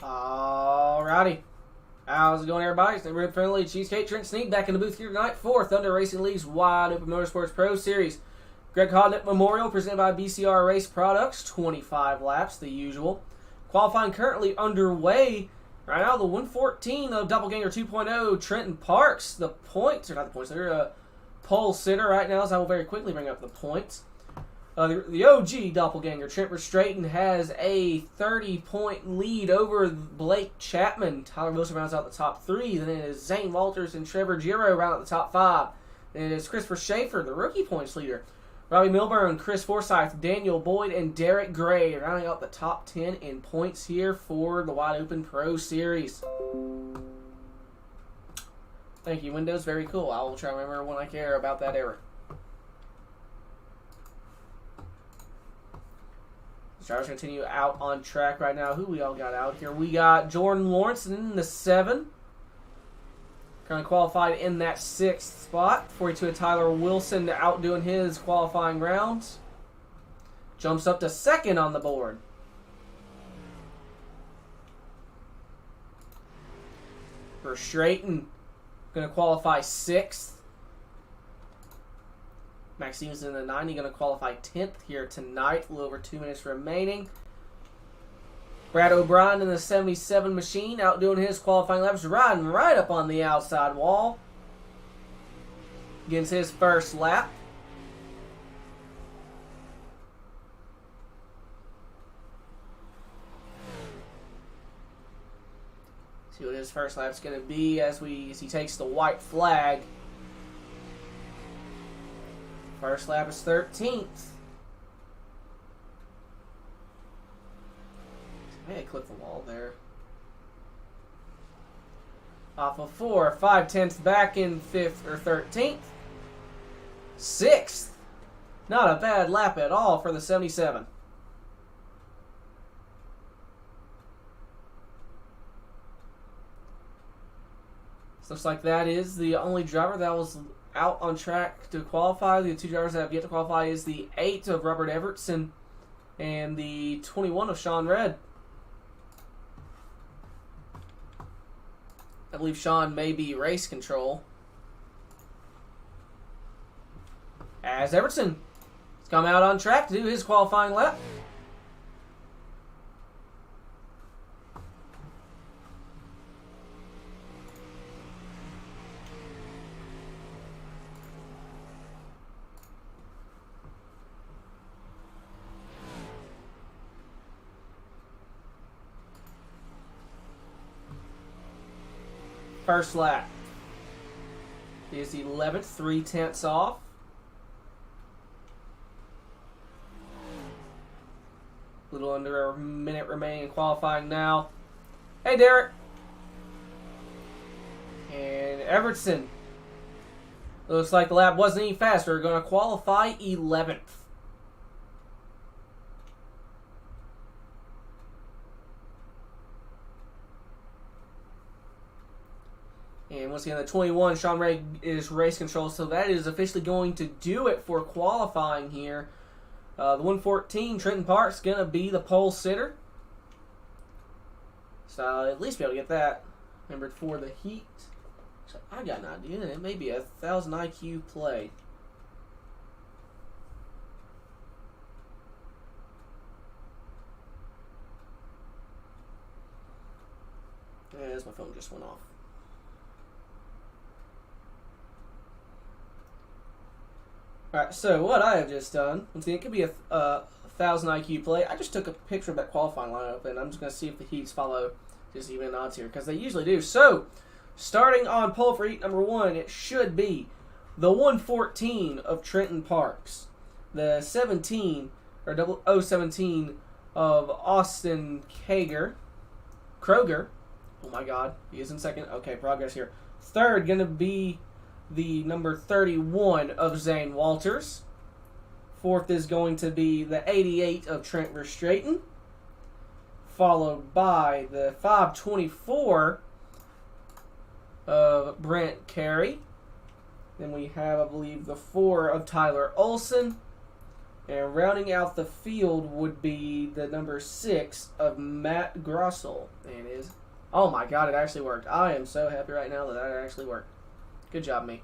Alrighty. How's it going, everybody? It's Neighborhood Friendly Cheesecake Trent Sneak back in the booth here tonight for Thunder Racing League's Wide Open Motorsports Pro Series. Greg Hodnett Memorial presented by BCR Race Products. 25 laps, the usual. Qualifying currently underway. Right now, the 114 of Doppelganger 2.0, Trenton Parks. The points, or not the points, they're a pole sitter right now, so I will very quickly bring up the points. The OG Doppelganger, Trent Verstraeten, has a 30-point lead over Blake Chapman. Tyler Wilson rounds out the top three. Then it is Zane Walters and Trevor Giro round out the top five. Then it is Christopher Schaefer, the rookie points leader. Robbie Milburn, Chris Forsyth, Daniel Boyd, and Derek Gray rounding out the top 10 in points here for the Wide Open Pro Series. Thank you, Windows. Very cool. I will try to remember when I care about that error. Drivers continue out on track right now. Who we all got out here? We got Jordan Lawrence in the 7. Currently qualified in that 6th spot. 42 Tyler Wilson outdoing his qualifying rounds. Jumps up to 2nd on the board. Verstraeten going to qualify 6th. Max Stevens in the 90, going to qualify 10th here tonight. A little over 2 minutes remaining. Brad O'Brien in the 77 machine, outdoing his qualifying laps, riding right up on the outside wall. Begins his first lap. See what his first lap's going to be as he takes the white flag. First lap is 13th. I may have clipped the wall there. Off of 4, 5/10 back in 5th or 13th. 6th. Not a bad lap at all for the 77. So looks like that is the only driver that was out on track to qualify. The 2 drivers that have yet to qualify is the 8 of Robert Evertson and the 21 of Sean Redd. I believe Sean may be race control. As Evertson has come out on track to do his qualifying lap. First lap is 11th, 3/10 off. A little under a minute remaining in qualifying now. Hey, Derek. And Evertson. Looks like the lap wasn't any faster. We're going to qualify 11th. And once again, the 21, Sean Ray is race control, so that is officially going to do it for qualifying here. The 114, Trenton Parks, going to be the pole sitter. So I'll at least be able to get that. Remembered for the heat. So I got an idea, and it may be a 1,000 IQ play. As my phone just went off. Alright, so what I have just done, once again, it could be a 1,000 IQ play. I just took a picture of that qualifying lineup, and I'm just going to see if the heats follow just even odds here, because they usually do. So, starting on pole for heat number 1, it should be the 114 of Trenton Parks, the 17, or 017 of Austin Kroger. Oh my god, he is in second. Okay, progress here. Third, going to be the number 31 of Zane Walters. Fourth is going to be the 88 of Trent Verstraeten, followed by the 524 of Brent Carey. Then we have, I believe, the 4 of Tyler Olson, And rounding out the field would be the number 6 of Matt Grossel. And is, oh my God, it actually worked. I am so happy right now that that actually worked. Good job, me.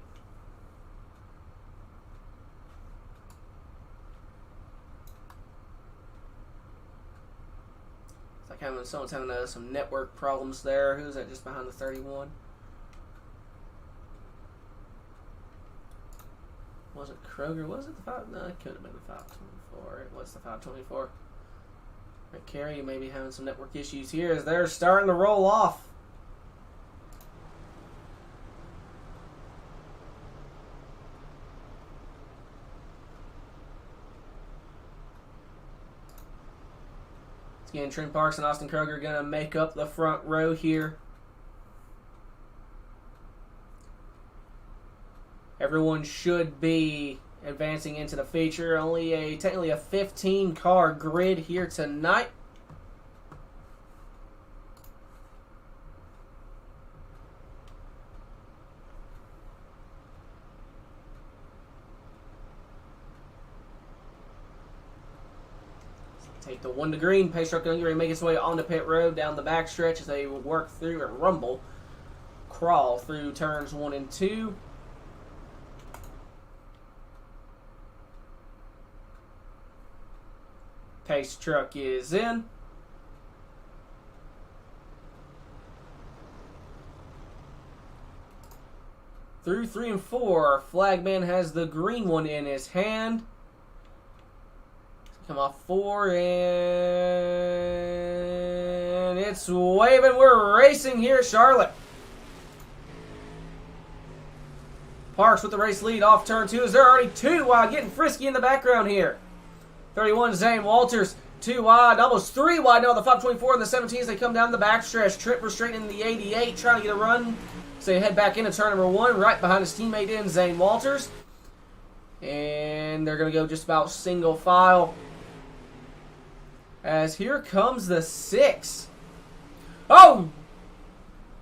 It's like having someone's having some network problems there. Who's that just behind the 31? Was it Kroger? Was it the 5? No, it could have been the 524. It was the 524. Right, Carey may be having some network issues here as they're starting to roll off. Again, Trent Parks and Austin Kroger going to make up the front row here. Everyone should be advancing into the feature. Only technically a 15-car grid here tonight. Take the 1 to green. Pace truck going to make its way onto pit road down the backstretch as they will work through and rumble, crawl through turns 1 and 2. Pace truck is in. Through 3 and 4, Flagman has the green one in his hand. Come off 4, and it's waving. We're racing here at Charlotte. Parks with the race lead off turn 2 as they're already 2 wide, getting frisky in the background here. 31, Zane Walters, 2 wide, almost 3 wide now. The 524 and the 17s, they come down the backstretch. Trent restraining the 88, trying to get a run. So they head back into turn number 1, right behind his teammate in Zane Walters. And they're going to go just about single file. As here comes the 6. Oh!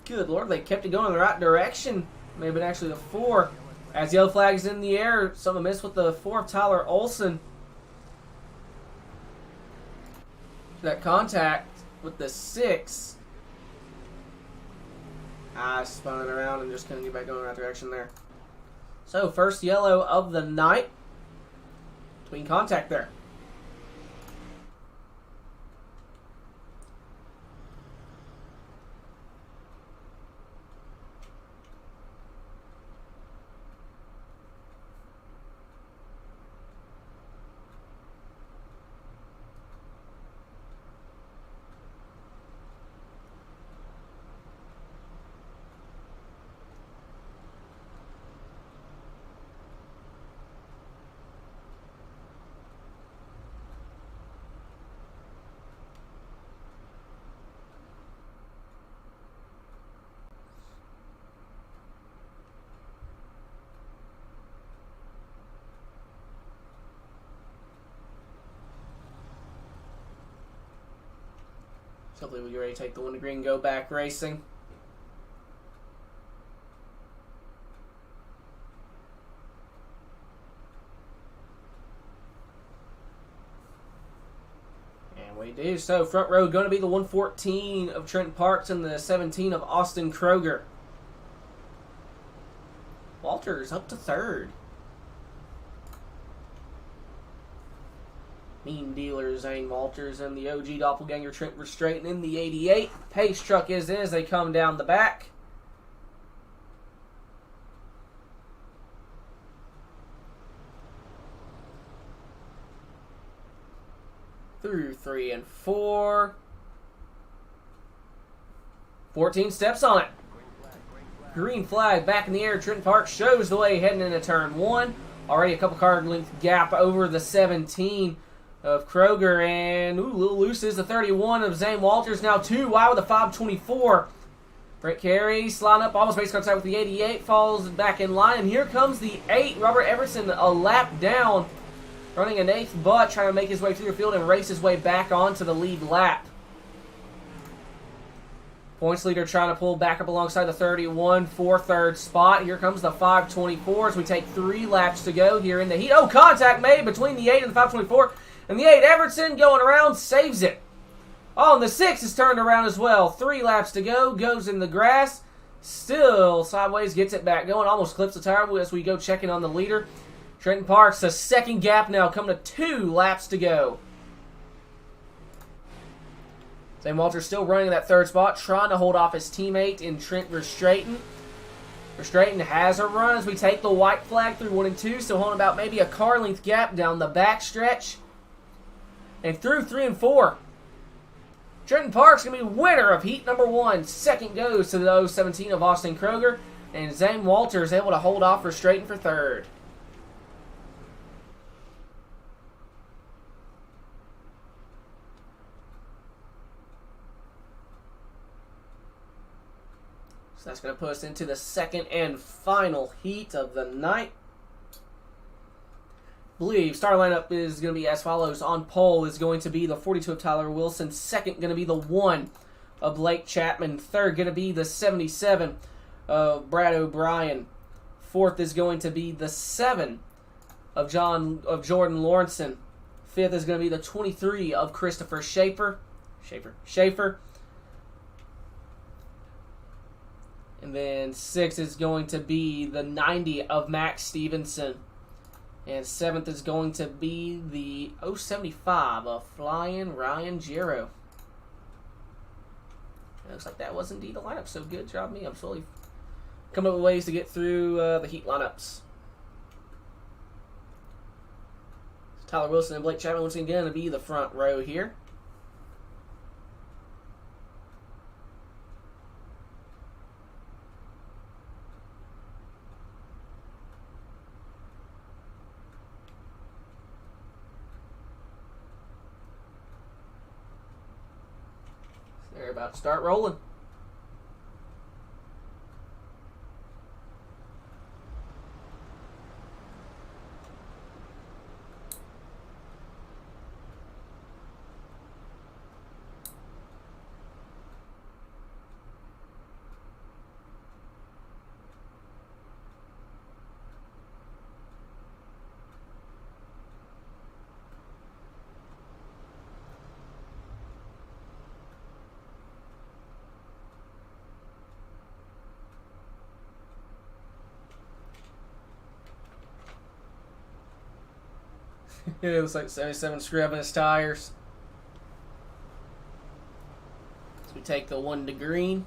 Good Lord, they kept it going in the right direction. May have been actually the 4. As yellow flag is in the air, someone missed with the 4 of Tyler Olson. That contact with the 6. Spun it around and just couldn't get back going in the right direction there. So, first yellow of the night. Between contact there. Hopefully we'll get ready to take the 1 to green and go back racing. And we do. So front row going to be the 114 of Trent Parks and the 17 of Austin Kroger. Walters up to 3rd. Mean Dealer Zane Walters and the OG Doppelganger Trent Restraining in the 88. Pace truck is in as they come down the back. Through 3 and 4. 14 steps on it. Green flag back in the air. Trent Parks shows the way heading into turn 1. Already a couple car length gap over the 17 of Kroger, and a little loose is the 31 of Zane Walters. Now 2 wide with a 524. Brett Carey sliding up, almost base contact with the 88, falls back in line, and here comes the 8, Robert Everson, a lap down, running an 8th butt, trying to make his way through the field and race his way back onto the lead lap. Points leader trying to pull back up alongside the 31 for third spot. Here comes the 524 as we take 3 laps to go here in the heat. Oh, contact made between the 8 and the 524. And the 8, Everton, going around, saves it. Oh, and the 6 is turned around as well. 3 laps to go, goes in the grass. Still sideways, gets it back going. Almost clips the tire as we go checking on the leader. Trenton Parks, a second gap now, coming to 2 laps to go. Zane Walters still running that third spot, trying to hold off his teammate in Trent Verstraeten. Verstraeten has a run as we take the white flag through 1 and 2, still holding about maybe a car length gap down the back stretch. And through 3 and 4. Trenton Parks going to be winner of heat number 1. Second goes to the 017 of Austin Kroger. And Zane Walters able to hold off Verstraeten for third. So that's going to put us into the second and final heat of the night. I believe star lineup is going to be as follows. On pole is going to be the 42 of Tyler Wilson. Second going to be the 1 of Blake Chapman. Third going to be the 77 of Brad O'Brien. Fourth is going to be the 7 of Jordan Lawrenson. Fifth is going to be the 23 of Christopher Schaefer. And then 6 is going to be the 90 of Max Stevenson. And 7th is going to be the 075 of Flying Ryan Giro. It looks like that was indeed the lineup. So good job, me. I'm slowly coming up with ways to get through the heat lineups. Tyler Wilson and Blake Chapman once again going to be the front row here. They're about to start rolling. It looks like 77 scrubbing his tires. So we take the 1 to green.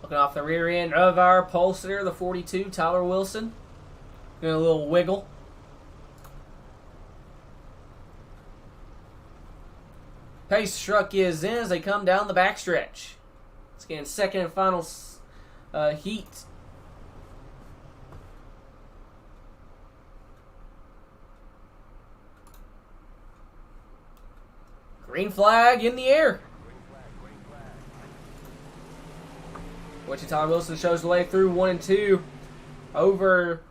Looking off the rear end of our pole sitter, the 42, Tyler Wilson. Doing a little wiggle. Pace truck is in as they come down the backstretch. It's again second and final heat. Green flag in the air. Tyler Wilson shows the way through 1 and 2 over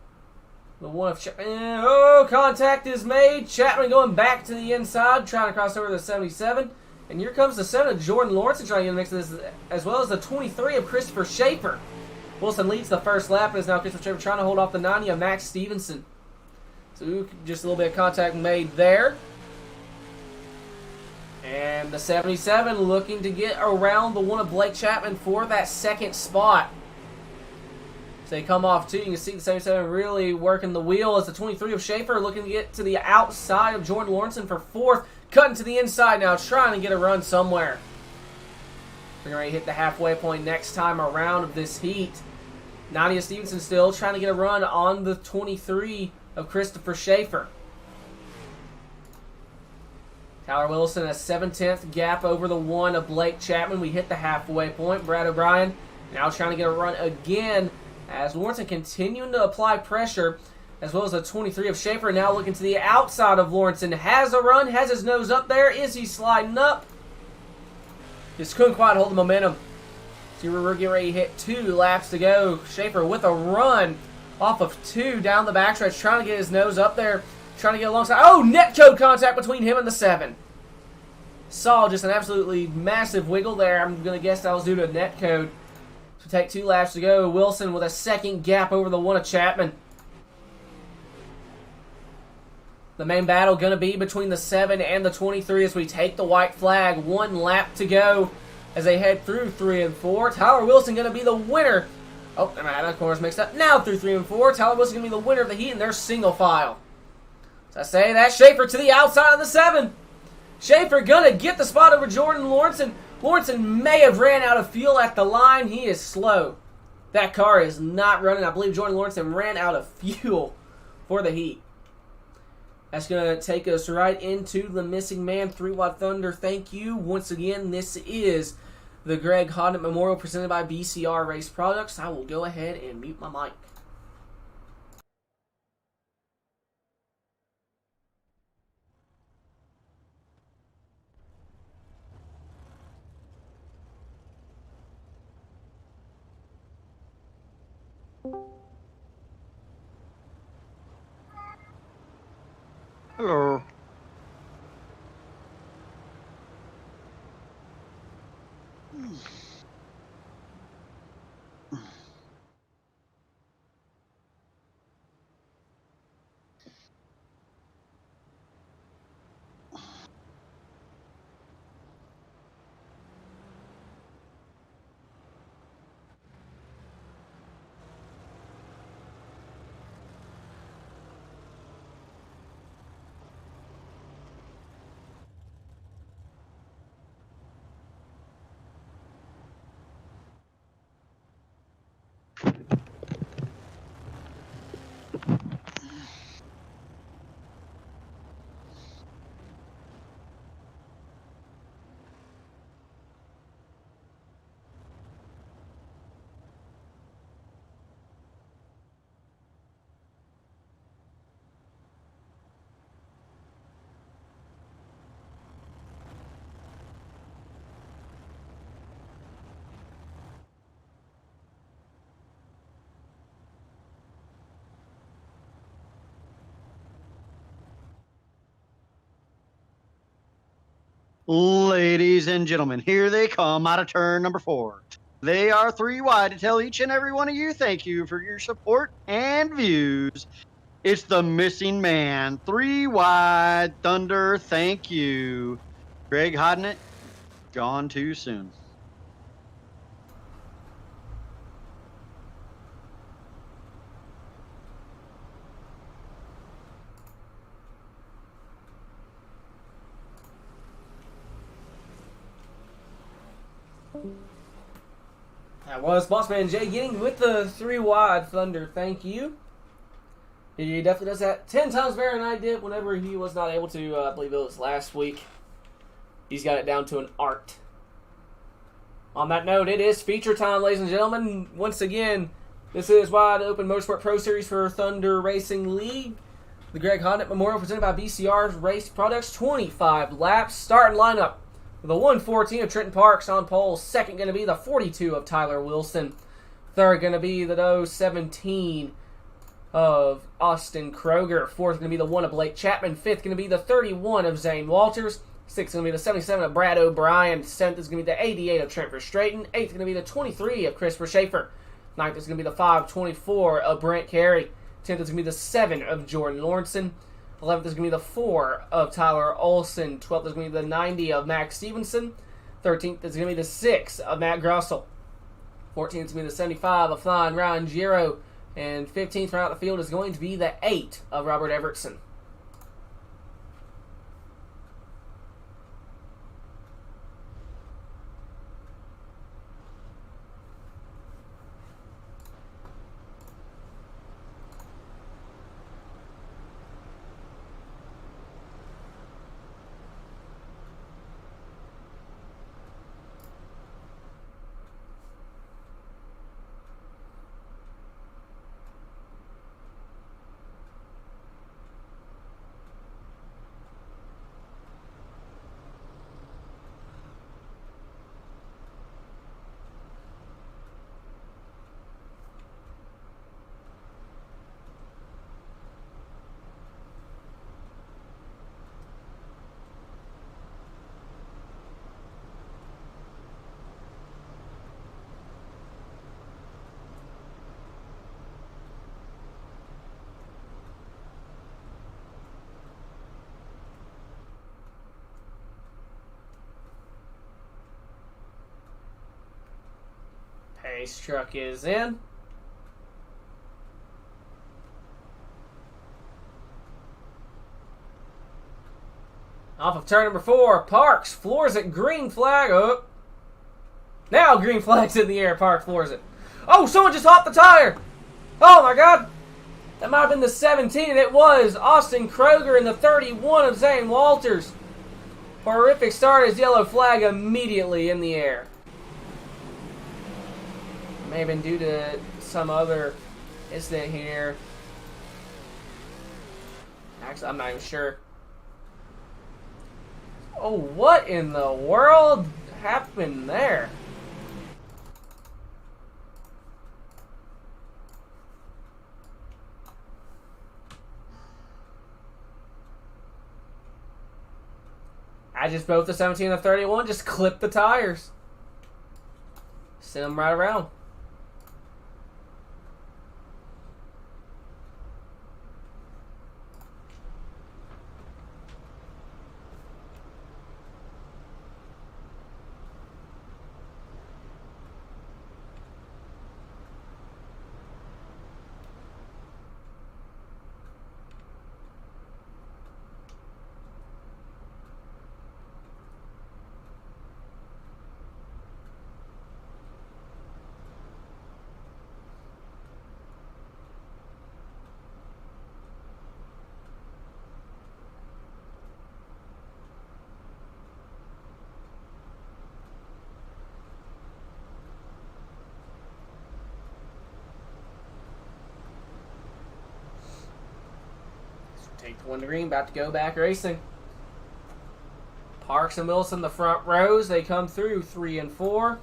the 1 of Chapman. Oh, contact is made. Chapman going back to the inside, trying to cross over the 77. And here comes the 7 of Jordan Lawrence trying to get in the mix of this, as well as the 23 of Christopher Schaefer. Wilson leads the first lap, and is now Christopher Schaefer trying to hold off the 90 of Max Stevenson. So just a little bit of contact made there. And the 77 looking to get around the 1 of Blake Chapman for that second spot. So they come off too. You can see the 77 really working the wheel as the 23 of Schaefer looking to get to the outside of Jordan Lawrenson for 4th. Cutting to the inside now, trying to get a run somewhere. We're going to hit the halfway point next time around of this heat. Nadia Stevenson still trying to get a run on the 23 of Christopher Schaefer. Tyler Wilson a 7/10 gap over the 1 of Blake Chapman. We hit the halfway point. Brad O'Brien now trying to get a run again as Lawrenson continuing to apply pressure, as well as the 23 of Schaefer now looking to the outside of Lawrenson. Has a run, has his nose up there. Is he sliding up? Just couldn't quite hold the momentum. So we're getting ready to hit 2 laps to go. Schaefer with a run off of 2 down the backstretch, trying to get his nose up there. Trying to get alongside. Oh, net code contact between him and the 7. Saw just an absolutely massive wiggle there. I'm going to guess that was due to net code. So take 2 laps to go. Wilson with a second gap over the one of Chapman. The main battle going to be between the 7 and the 23 as we take the white flag. 1 lap to go as they head through 3 and 4. Tyler Wilson going to be the winner. Oh, my corner's mixed up. Now through 3 and 4. Tyler Wilson going to be the winner of the heat in their single file. So I say that Schaefer to the outside of the 7. Schaefer going to get the spot over Jordan Lawrenson. Lawrenson may have ran out of fuel at the line. He is slow. That car is not running. I believe Jordan Lawrenson ran out of fuel for the heat. That's going to take us right into the missing man, 3 Watt Thunder. Thank you. Once again, this is the Greg Hodnett Memorial presented by BCR Race Products. I will go ahead and mute my mic. Hello. Ladies and gentlemen, here they come out of turn number 4. They are 3 wide to tell each and every one of you thank you for your support and views. It's the missing man, 3 wide Thunder. Thank you. Greg Hodnett, gone too soon. That was Bossman Jay getting with the 3 wide Thunder. Thank you. He definitely does that 10 times better than I did whenever he was not able to. I believe it was last week. He's got it down to an art. On that note, it is feature time, ladies and gentlemen. Once again, this is Wide Open Motorsport Pro Series for Thunder Racing League. The Greg Hodnett Memorial presented by BCR Race Products. 25 laps. Starting lineup. The 114 of Trenton Parks on pole. Second going to be the 42 of Tyler Wilson. Third going to be the 017 of Austin Kroger. Fourth going to be the 1 of Blake Chapman. Fifth going to be the 31 of Zane Walters. Sixth going to be the 77 of Brad O'Brien. Seventh is going to be the 88 of Trent Verstraeten. Eighth going to be the 23 of Christopher Schaefer. Ninth is going to be the 524 of Brent Carey. 10th is going to be the 7 of Jordan Lawrenson. 11th is going to be the 4 of Tyler Olson. 12th is going to be the 90 of Max Stevenson. 13th is going to be the 6 of Matt Grussel. 14th is going to be the 75 of Flying Ryan Giro. And 15th round out the field is going to be the 8 of Robert Evertson. Race truck is in. Off of turn number 4, Parks floors it, green flag. Oh. Now green flag's in the air, Parks floors it. Oh, someone just hopped the tire. Oh my God. That might have been the 17, and it was Austin Kroger in the 31 of Zane Walters. Horrific start as yellow flag immediately in the air. May have been due to some other incident here. Actually, I'm not even sure. Oh, what in the world happened there? I just both the 17 and the 31 just clipped the tires. Send them right around. Take the one to green, about to go back racing. Parks and Wilson, the front rows, they come through 3 and 4,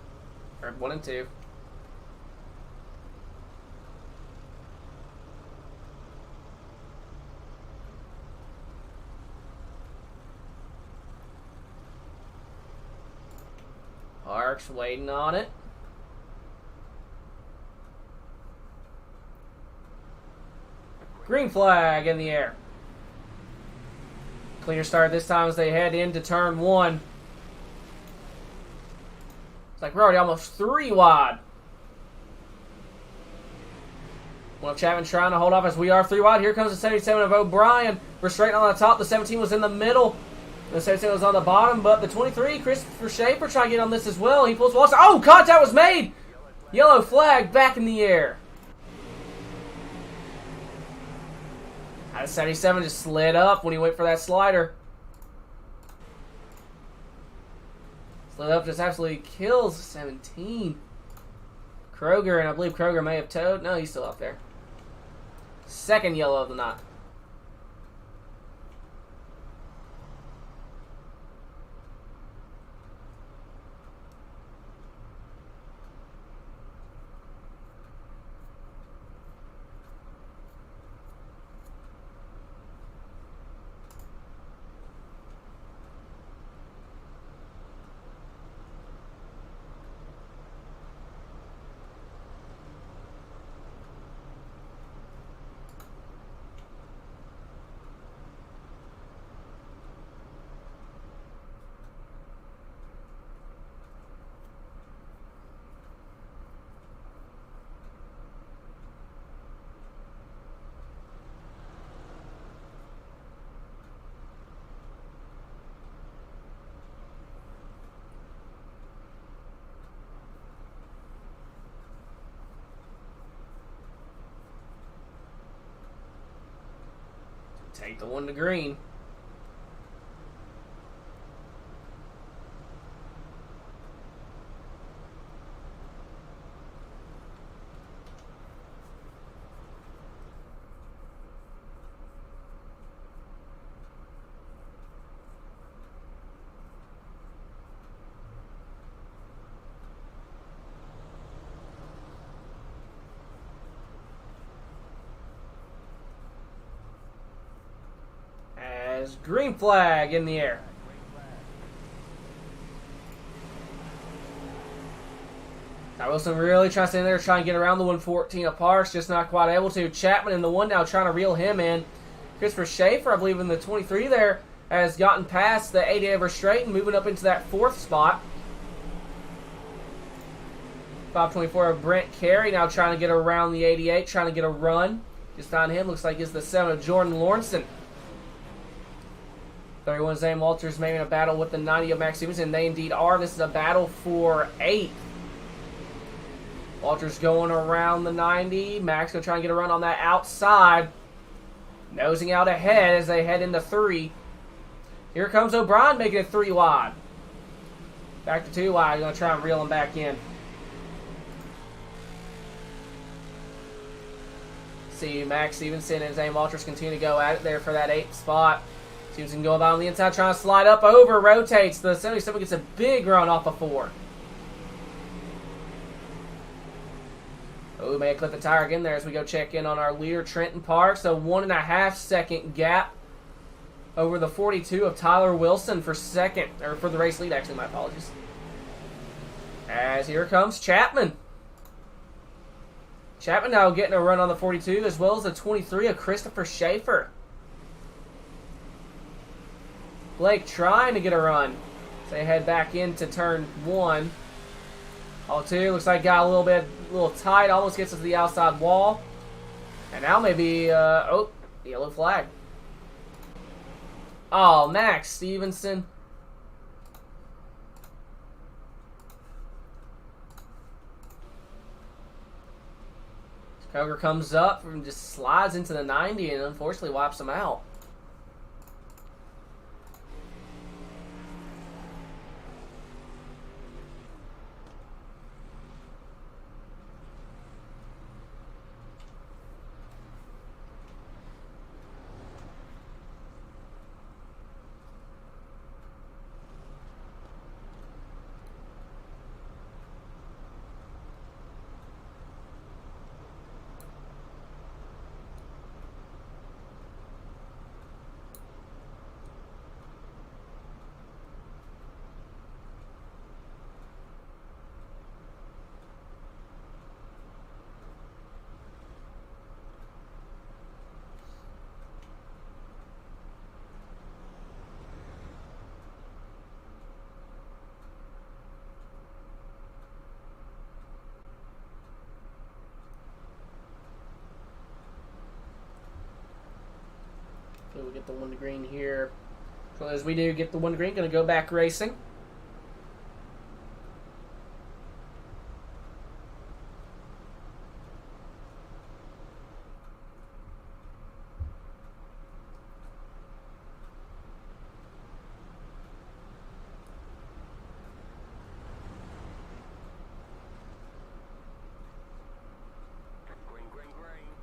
or 1 and 2. Parks waiting on it. Green flag in the air. Clear start this time as they head into turn 1. It's like we're already almost 3 wide. One of Chapman trying to hold off as we are 3 wide. Here comes the 77 of O'Brien. We're straight on the top. The 17 was in the middle. The 17 was on the bottom, but the 23, Christopher Schaefer, trying to get on this as well. He pulls Walsh. Oh, contact was made! Yellow flag back in the air. The 77 just slid up when he went for that slider. Slid up, just absolutely kills 17. Kroger, and I believe Kroger may have towed. No, he's still up there. Second yellow of the night. Take the one to green. Green flag in the air. Now Wilson really trying to stay in there, trying to get around the 114 of Parks, just not quite able to. Chapman in the one now trying to reel him in. Christopher Schaefer, I believe in the 23 there, has gotten past the 88 of Straight and moving up into that 4th spot. 524 of Brent Carey, now trying to get around the 88, trying to get a run. Just on him, looks like it's the 7 of Jordan Lawrenson. 31 Zane Walters maybe in a battle with the 90 of Max Stevenson. They indeed are. This is a battle for 8th. Walters going around the 90. Max going to try and get a run on that outside. Nosing out ahead as they head into 3. Here comes O'Brien making it 3 wide. Back to 2 wide. Going to try and reel him back in. See Max Stevenson and Zane Walters continue to go at it there for that 8th spot. Stevenson going about on the inside, trying to slide up over, rotates. The 77 gets a big run off of 4. Oh, may have clipped the tire again there as we go check in on our leader, Trenton Parks. A 1.5 second gap over the 42 of Tyler Wilson for second, or for the race lead, actually, my apologies. As here comes Chapman. Chapman now getting a run on the 42, as well as the 23 of Christopher Schaefer. Blake trying to get a run. So they head back into turn 1. All 2, looks like got a little tight, almost gets us to the outside wall. And now maybe, oh, yellow flag. Oh, Max Stevenson. Coger comes up and just slides into the 90 and unfortunately wipes him out. We'll get the 1 to green here. So as we do get the 1 to green, going to go back racing.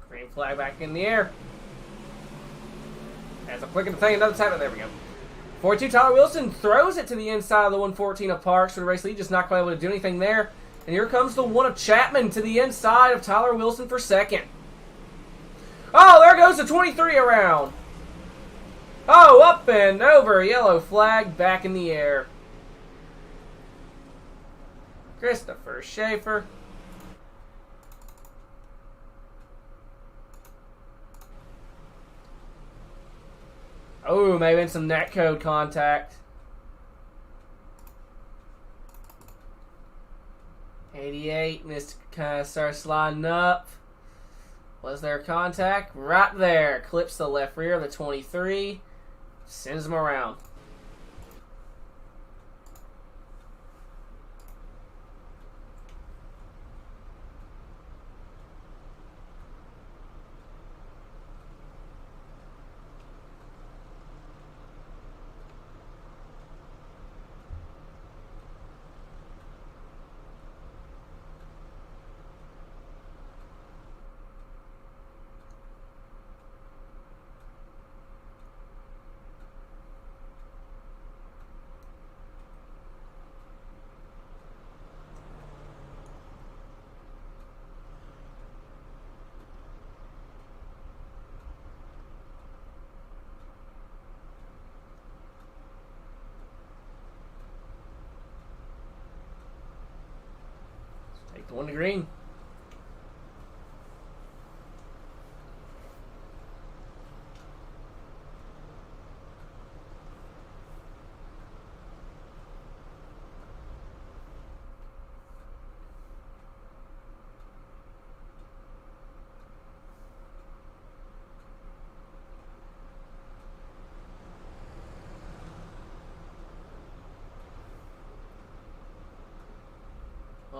Green flag back in the air. As I'm clicking the thing, another time. There we go. 42 Tyler Wilson throws it to the inside of the 114 of Parks for the race lead. Just not quite able to do anything there. And here comes the 1 of Chapman to the inside of Tyler Wilson for second. Oh, there goes the 23 around. Oh, up and over. Yellow flag back in the air. Christopher Schaefer. Oh, maybe some netcode contact. 88, missed, kind of started sliding up. Was there contact? Right there. Clips the left rear of the 23. Sends him around. Take the 1 to green.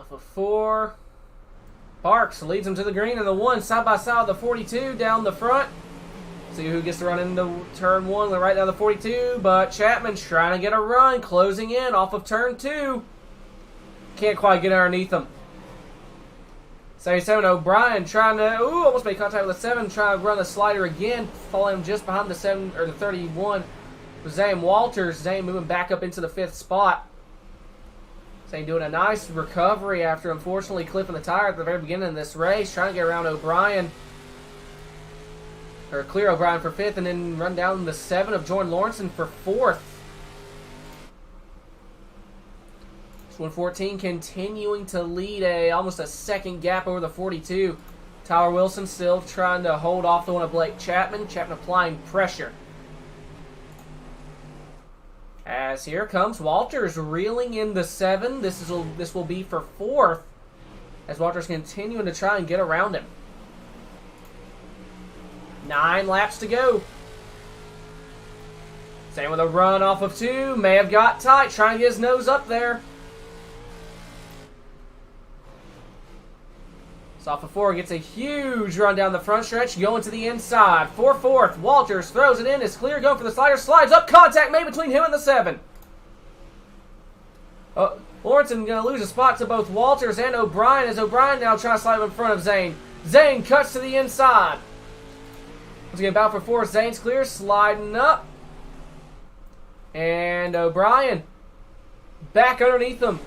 Off of 4. Parks leads him to the green, and the 1 side by side with the 42 down the front. See who gets to run into turn 1, right down the 42, but Chapman's trying to get a run, closing in off of turn 2. Can't quite get underneath him. 77 O'Brien trying to, almost made contact with the 7, trying to run the slider again, falling just behind the 7 or the 31. Zane Walters, Zane moving back up into the 5th spot. Zane doing a nice recovery after unfortunately clipping the tire at the very beginning of this race, trying to get around O'Brien. Or clear O'Brien for 5th, and then run down the 7 of Jordan Lawrenson for 4th. 114 continuing to lead almost a second gap over the 42. Tyler Wilson still trying to hold off the one of Blake Chapman. Chapman applying pressure. As here comes Walters reeling in the 7. This will be for 4th. As Walters continuing to try and get around him. 9 laps to go. Same with a run off of 2. May have got tight. Trying to get his nose up there. So off of 4 gets a huge run down the front stretch, going to the inside. For 4th, Walters throws it in. It's clear, going for the slider. Slides up. Contact made between him and the 7. Lawrenson going to lose a spot to both Walters and O'Brien, as O'Brien now trying to slide in front of Zane. Zane cuts to the inside. Once again, battle for 4th. Zane's clear, sliding up. And O'Brien back underneath them.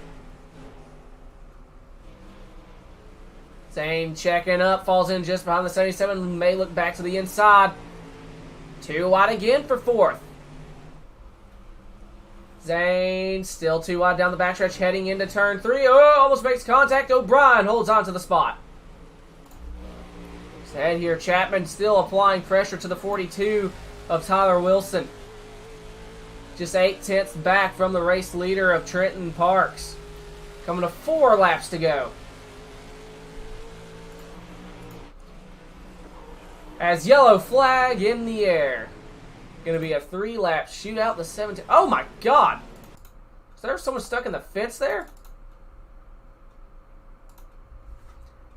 Zane checking up, falls in just behind the 77, may look back to the inside. 2 wide again for 4th. Zane still 2 wide down the backstretch, heading into turn 3. Almost makes contact. O'Brien holds on to the spot. Ahead here, Chapman still applying pressure to the 42 of Tyler Wilson. Just 8/10 back from the race leader of Trenton Parks. Coming to 4 laps to go. As yellow flag in the air. Going to be a 3-lap shootout. The 17. Oh my God! Is there someone stuck in the fence there?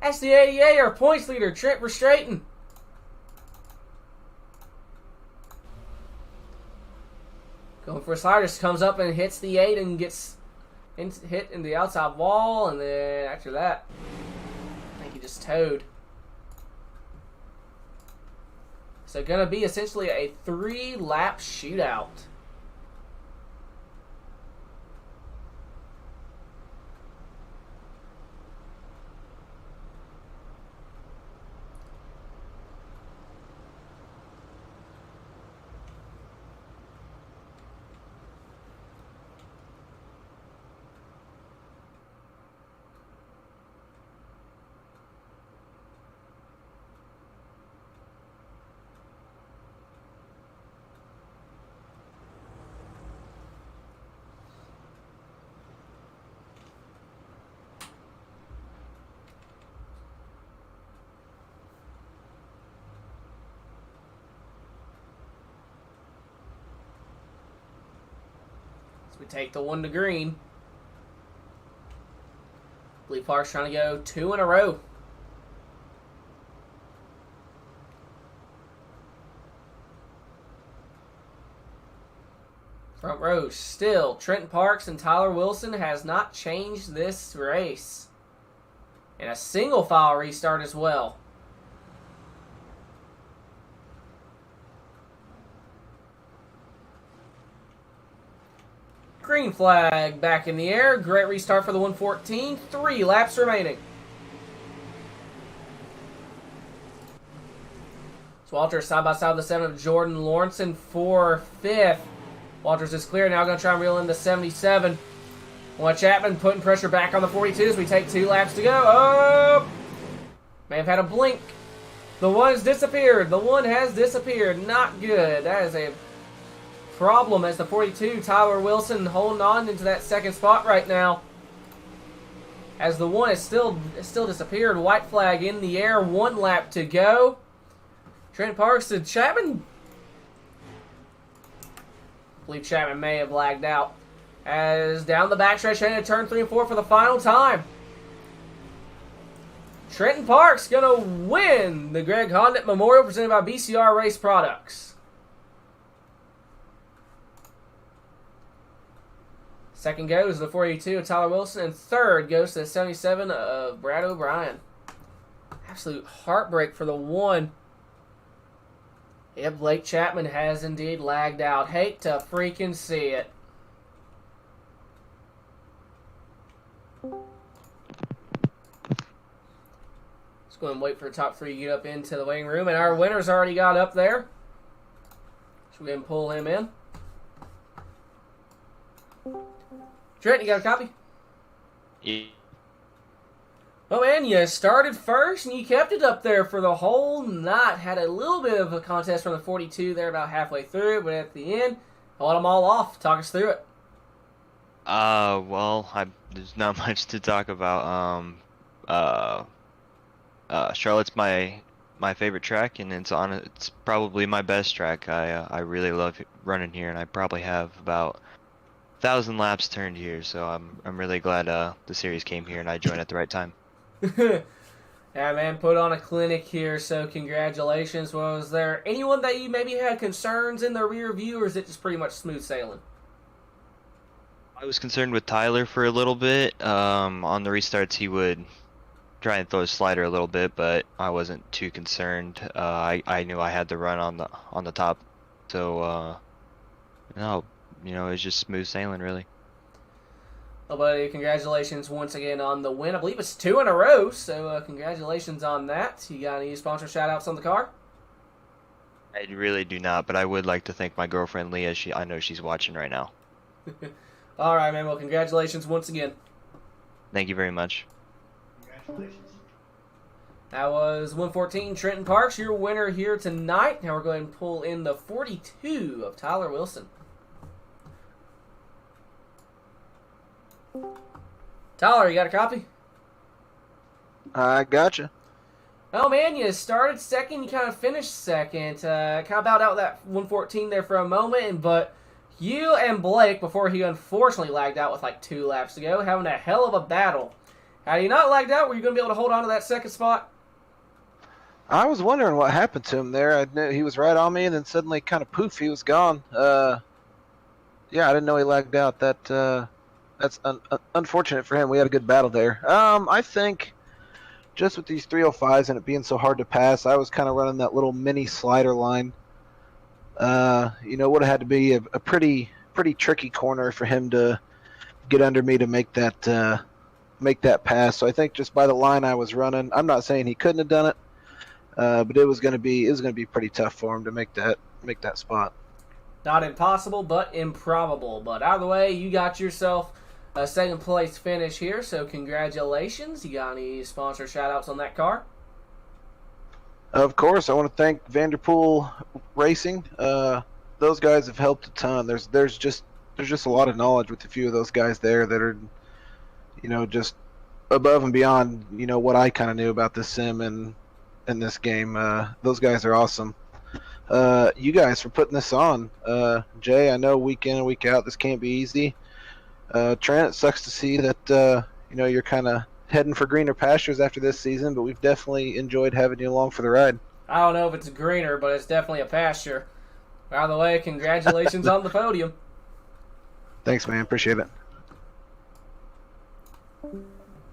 That's the 88, our points leader, Trent Verstraeten. Going for a slider, just comes up and hits the 8 and gets hit in the outside wall, and then after that, I think he just towed. So going to be essentially a 3-lap shootout. We take the 1 to green. I believe Park's trying to go 2 in a row. Front row still. Trenton Parks and Tyler Wilson has not changed this race. And a single file restart as well. Green flag back in the air. Great restart for the 114. 3 laps remaining. So Walters side by side with the 7 of Jordan Lawrenson for 5th. Walters is clear. Now going to try and reel in the 77. Chapman putting pressure back on the 42 as we take 2 laps to go. Oh! May have had a blink. The 1 has disappeared. The 1 has disappeared. Not good. That is a problem as the 42, Tyler Wilson, holding on into that 2nd spot right now. As the 1 is still disappeared. White flag in the air. 1 lap to go. Trent Parks to Chapman. I believe Chapman may have lagged out. As down the backstretch, heading to turn 3 and 4 for the final time. Trenton Park's going to win the Greg Hodnett Memorial presented by BCR Race Products. Second goes to the 482 of Tyler Wilson, and third goes to the 77 of Brad O'Brien. Absolute heartbreak for the one. Yep, Blake Chapman has indeed lagged out. Hate to freaking see it. Let's go and wait for the top three to get up into the waiting room. And our winner's already got up there. So we can pull him in. Trent, you got a copy? Yeah. Oh man, you started first and you kept it up there for the whole night. Had a little bit of a contest from the 42 there about halfway through, but at the end, hold them all off. Talk us through it. Well, there's not much to talk about. Charlotte's my favorite track, and it's probably my best track. I really love running here, and I probably have about 1,000 laps turned here, so I'm really glad the series came here and I joined at the right time. Yeah, man, put on a clinic here, so congratulations. Was there anyone that you maybe had concerns in the rear view, or is it just pretty much smooth sailing? I was concerned with Tyler for a little bit. On the restarts, he would try and throw his slider a little bit, but I wasn't too concerned. I knew I had to run on the top, so no, it was just smooth sailing, really. Well, buddy, congratulations once again on the win. I believe it's 2 in a row, so congratulations on that. You got any sponsor shout-outs on the car? I really do not, but I would like to thank my girlfriend Leah. I know she's watching right now. All right, man. Well, congratulations once again. Thank you very much. Congratulations. That was 114 Trenton Parks, your winner here tonight. Now we're going to pull in the 42 of Tyler Wilson. Tyler, you got a copy? I gotcha. Oh, man, you started second, you kind of finished second. Kind of bowed out that 114 there for a moment, but you and Blake, before he unfortunately lagged out with like 2 laps to go, having a hell of a battle. Had you not lagged out, were you going to be able to hold on to that second spot? I was wondering what happened to him there. I knew he was right on me, and then suddenly, kind of poof, he was gone. Yeah, I didn't know he lagged out. That's unfortunate for him. We had a good battle there. I think just with these 305s and it being so hard to pass, I was kind of running that little mini slider line. Would have had to be a pretty tricky corner for him to get under me to make that pass. So I think just by the line I was running, I'm not saying he couldn't have done it, but it was going to be pretty tough for him to make that spot. Not impossible, but improbable. But out of the way, you got yourself a second place finish here, so congratulations. You got any sponsor shout-outs on that car? Of course, I want to thank Vanderpool Racing. Those guys have helped a ton. There's just a lot of knowledge with a few of those guys there that are, just above and beyond, what I kind of knew about this sim and this game. Those guys are awesome. You guys for putting this on. Jay, I know week in and week out this can't be easy. Trent, it sucks to see that you're kind of heading for greener pastures after this season, but we've definitely enjoyed having you along for the ride. I don't know if it's greener, but it's definitely a pasture. By the way, congratulations on the podium. Thanks, man. Appreciate it.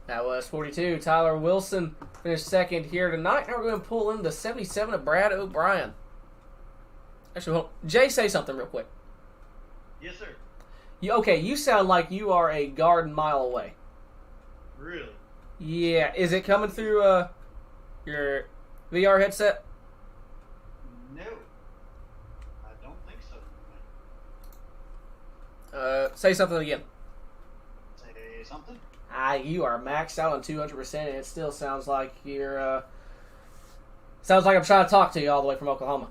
That was 42. Tyler Wilson finished second here tonight. Now we're going to pull in the 77 of Brad O'Brien. Actually, hold on. Jay, say something real quick. Yes, sir. You sound like you are a garden mile away. Really? Yeah. Is it coming through your VR headset? No. I don't think so. Say something again. Say something? You are maxed out on 200%, and it still sounds like you're. Sounds like I'm trying to talk to you all the way from Oklahoma.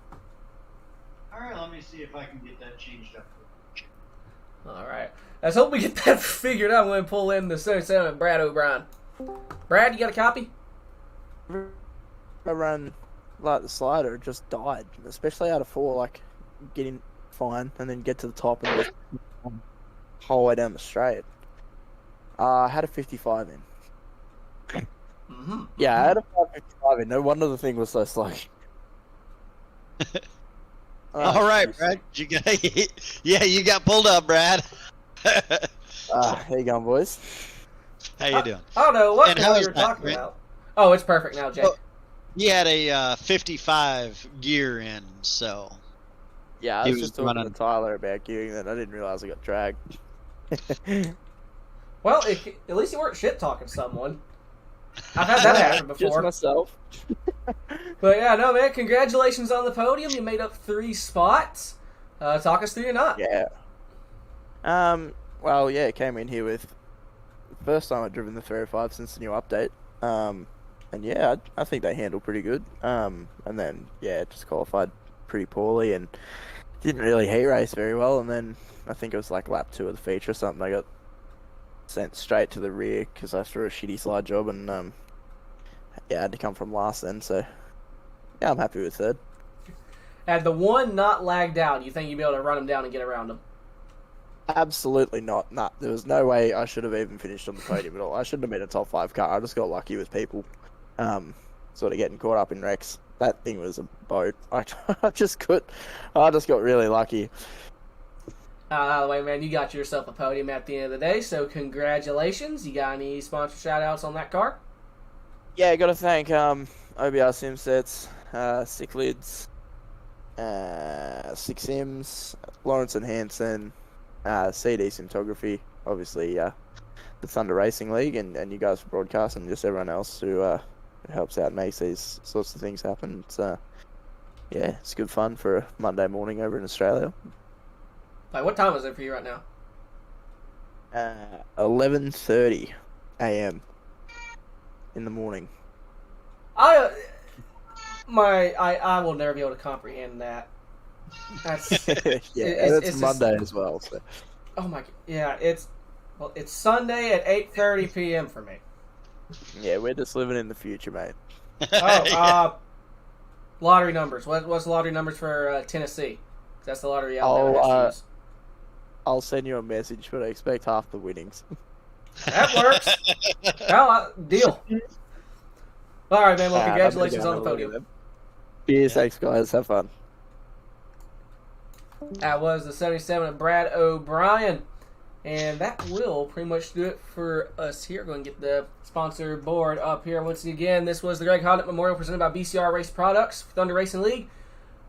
All right, let me see if I can get that changed up. All right. Let's hope we get that figured out. I'm going to pull in the 77 of Brad O'Brien. Brad, you got a copy? I ran like the slider, just died, especially out of 4, like getting fine and then get to the top and just whole way down the straight. I had a 55 in. Mm-hmm. Yeah, I had a 555 in. No wonder the thing was so slow. All right, Brad. You got, yeah, you got pulled up, Brad. How you going, boys? How you doing? I don't know what And the how hell is you're that, talking Rick? about. Oh, it's perfect now, Jake. Oh. He had a 55 gear in, so Yeah, I He was was just talking running- to Tyler about gearing that. I didn't realize I got dragged. Well, at least you weren't shit talking someone. I've had that happen Just before. myself. But yeah, no, man, congratulations on the podium. You made up 3 spots. Talk us through your night. Yeah. Well, yeah, came in here with the first time I've driven the 305 since the new update. And yeah, I think they handled pretty good. And then yeah, just qualified pretty poorly and didn't really heat race very well. And then I think it was like lap 2 of the feature or something. I got sent straight to the rear because I threw a shitty slide job and yeah, I had to come from last then. So yeah, I'm happy with third. Had the one not lagged out, you think you'd be able to run him down and get around him? Absolutely not. Nah, there was no way I should have even finished on the podium at all. I shouldn't have been a top 5 car. I just got lucky with people, sort of getting caught up in wrecks. That thing was a boat. I just got really lucky. Out of the way, man, you got yourself a podium at the end of the day, so congratulations. You got any sponsor shout-outs on that car? Yeah, got to thank OBR Sim Sets, Sick Lids, Six Sims, Lawrence and Hanson, CD Cinematography, obviously the Thunder Racing League, and you guys for broadcast, and just everyone else who helps out and makes these sorts of things happen. It's yeah, it's good fun for a Monday morning over in Australia. Like, what time is it for you right now? 11:30 a.m. in the morning. I will never be able to comprehend that. That's Yeah, it's it's Monday as well. So. oh my, yeah, it's Sunday at 8:30 p.m. for me. Yeah, we're just living in the future, mate. Oh, lottery numbers. What's the lottery numbers for Tennessee? That's the lottery Alabama has to use. I'll send you a message, but I expect half the winnings. That works. Well, deal. All right, man. Well, congratulations on the podium. Cheers, thanks, guys. Have fun. That was the 77 of Brad O'Brien. And that will pretty much do it for us here. Going to get the sponsor board up here once again. This was the Greg Hodnett Memorial presented by BCR Race Products, Thunder Racing League.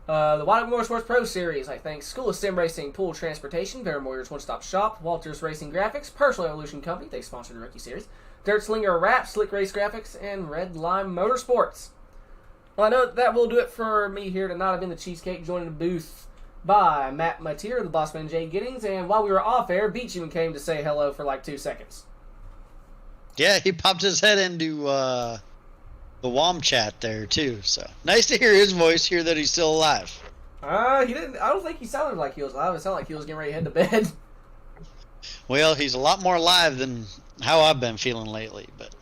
The Wide Motorsports Pro Series, I thank School of Sim Racing, Pool Transportation, Bear Warriors One Stop Shop, Walters Racing Graphics, Personal Evolution Company, they sponsored the Rookie Series, Dirt Slinger Wrap, Slick Race Graphics, and Red Lime Motorsports. Well, I know that will do it for me here tonight. I've been the Cheesecake, joined in the booth by Matt Mateer, the Bossman Jay Giddings, and while we were off air, Beach even came to say hello for like 2 seconds. Yeah, he popped his head into the WOM chat there too. So nice to hear his voice, hear that he's still alive. He didn't. I don't think he sounded like he was alive. It sounded like he was getting ready to head to bed. Well, he's a lot more alive than how I've been feeling lately, but